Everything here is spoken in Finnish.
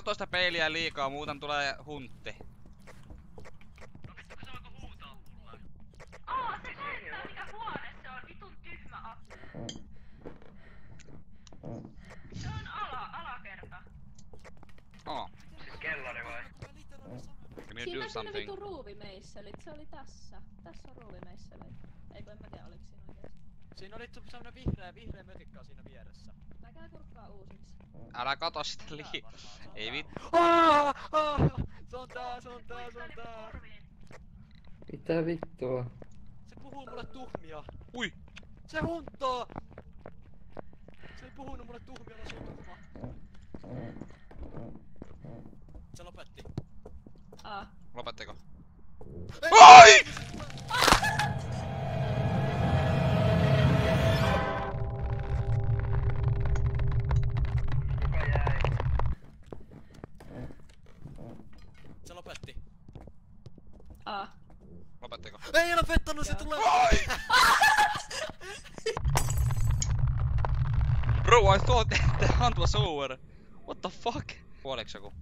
katso sitä peiliä liikaa, muuten tulee huntti. No vittu kun se alkoi huutaa mulle. Se koittaa mikä huone se on, vitun tyhmä appi. Se on alakerta. Siis kellari vai? Can you Siinä do on something? vitu ruuvimeisselit, se oli tässä. Tässä on ruuvimeisselit. Eiku en mä tiedä oliks siinä oikeesti. Siinä oli semmonen vihreä mötikka on siinä vieressä. Mä käyn kurkkaa uusiksi. Älä kato sitä Ei vittu. Se on tää. Mitä vittua? Se puhuu mulle tuhmia. Ui! Se huntoo! Se ei puhunut mulle tuhmia, vaan se on tuhma. Se lopetti. Lopettiko? Ai! Kuka jäi? Se lopetti. Lopettiko? Ei lopettanut, se tulee! Bro, I thought the hunt was over. What the fuck? Kuoliks joku?